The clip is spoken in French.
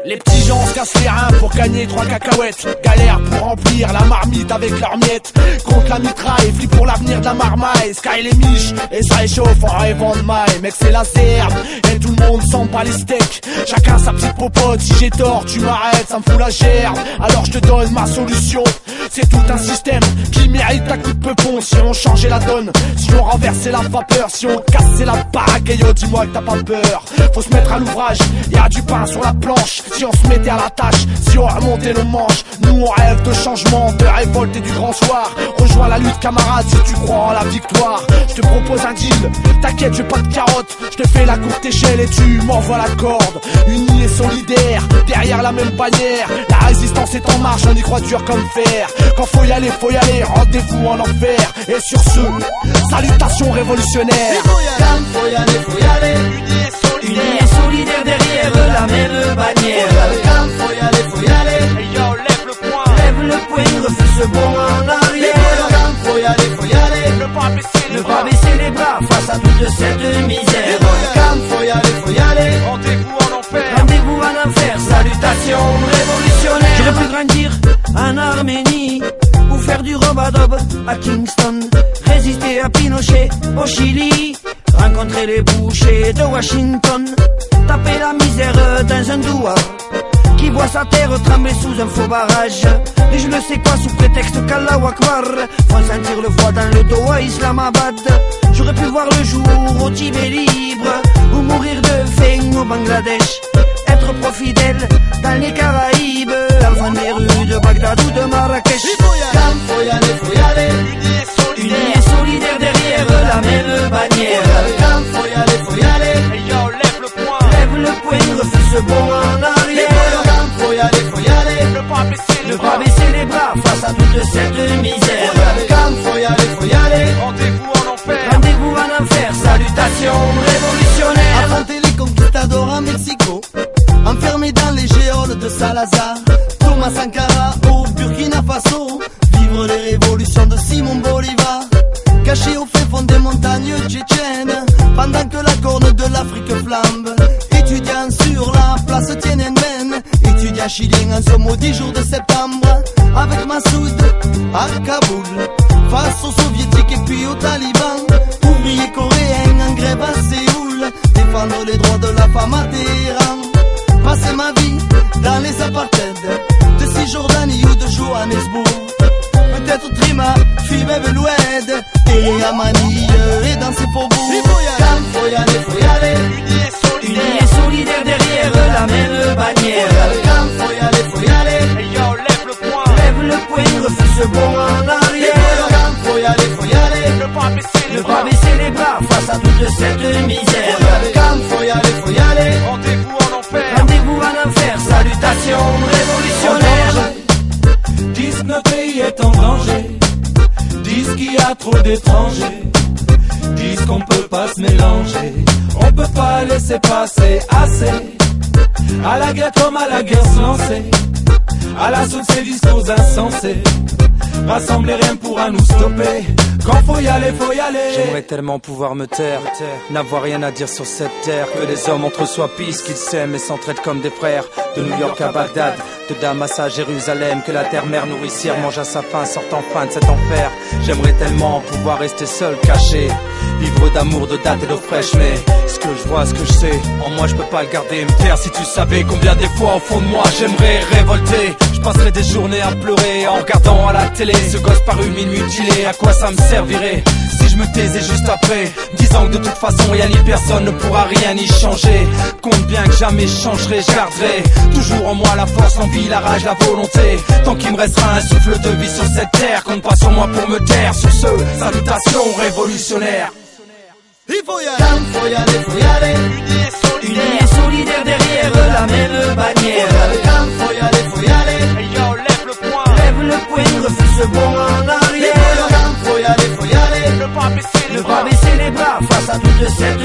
Les petits gens se cassent les reins pour gagner 3 cacahuètes. Galère pour remplir la marmite avec leurs miettes. Contre la mitraille, flip pour l'avenir de la marmaille. Sky les miches et ça réchauffe en rêvant de maille. Mec c'est la zerde et tout le monde sent pas les steaks. Chacun sa petite popote, si j'ai tort tu m'arrêtes, ça me fout la gerbe. Alors je te donne ma solution. C'est tout un système qui mérite ta coup de peupon. Si on changeait la donne, si on renversait la vapeur, si on cassait la baraque, et yo dis-moi que t'as pas peur. Faut se mettre à l'ouvrage, y'a du pain sur la planche. Si on se mettait à la tâche, si on remontait nos manches. Nous on rêve de changement, de révolte et du grand soir. Rejoins la lutte camarade si tu crois en la victoire. Je te propose un deal, t'inquiète j'ai pas de carotte. Je te fais la courte échelle et tu m'envoies la corde. Unis et solidaires, derrière la même bannière. La résistance est en marche, on y croit dur comme fer. Quand faut y aller, rendez-vous en enfer. Et sur ce, salutations révolutionnaires. Faut y aller, unis et solidaires derrière la même bannière. Faut y aller, hey yo, lève le poing, refuse ce bon en arrière. faut y aller, Ne pas baisser les bras face à toute cette misère. faut y aller, Rendez-vous en enfer, salutations révolutionnaires. J'aurais pu grandir en Arménie ou faire du robadob à Kingston, résister à Pinochet au Chili, rencontrer les bouchers de Washington, taper la misère dans un doua qui voit sa terre trembler sous un faux barrage. Et je ne sais quoi sous prétexte qu'Allahu Akbar font sentir le froid dans le dos à Islamabad. J'aurais pu voir le jour au Tibet libre ou mourir de faim au Bangladesh, être profidèle dans les Caraïbes, enfant des rues de Bagdad ou de Marrakech. faut y aller, Unis et solidaires derrière la même bannière. faut y aller, hey yo, lève le poing, refuse ce bon en arrière. faut y aller, Ne pas baisser les bras face à toute cette misère. faut y aller, Rendez-vous en enfer, salutations révolutionnaires. affronter les conquistadors en Mexico, enfermés dans les géoles de Salazar, Thomas Sankara au Burkina Faso, vivre les révolutions de Simon Bolivar, caché au fin fond des montagnes tchétchènes, pendant que la corne de l'Afrique flambe, étudiant sur la place Tiananmen, étudiant chilien en ce maudit jour de septembre, avec Massoud à Kaboul, face aux soviétiques et puis aux talibans, ouvriers coréens en grève à Séoul, défendre les droits de la femme à Téhéran, passer ma vie dans les apartheids de Cisjordanie ou de Johannesburg, peut-être Trima, Fibeb l'Oued et Amani et dans ses faubourgs. Faut y aller, Unis et solidaires derrière la même bannière. faut y aller, hey yo, lève le poing, refuse ce bon en arrière. faut y aller, Ne pas baisser les bras face à toute cette misère. faut y aller, Rendez-vous en enfer, salutations révolutionnaires. Disent que notre pays est en danger, disent qu'il y a trop d'étrangers, disent qu'on peut pas se mélanger, on peut pas laisser passer assez. À la guerre comme à la guerre se lancer, à l'assaut de ces discours insensés. Rassembler rien pourra nous stopper. Quand faut y aller, faut y aller. J'aimerais tellement pouvoir me taire, n'avoir rien à dire sur cette terre. Que les hommes entre soi pissent, qu'ils s'aiment et s'entraident comme des frères. De New York à Bagdad, de Damas à Jérusalem. Que la terre-mère nourricière mange à sa faim, sorte enfin de cet enfer. J'aimerais tellement pouvoir rester seul, caché, vivre d'amour, de date et d'eau fraîche. Mais ce que je vois, ce que je sais, en moi je peux pas le garder. Me taire, si tu savais combien des fois au fond de moi j'aimerais révolter. Je passerais des journées à pleurer en regardant à la télé ce gosse paru mutilé. À quoi ça me servirait si je me taisais juste après, disant que de toute façon y'a ni personne ne pourra rien y changer. Compte bien que jamais je changerai, je garderai toujours en moi la force, l'envie, la rage, la volonté. Tant qu'il me restera un souffle de vie sur cette terre, compte pas sur moi pour me taire. Sur ce, salutations révolutionnaires. faut y aller, Unis et solidaires derrière la même bannière. faut y aller, hey yo, lève le poing, refuse ce bon en arrière. faut y aller, Ne pas baisser les bras face à toute cette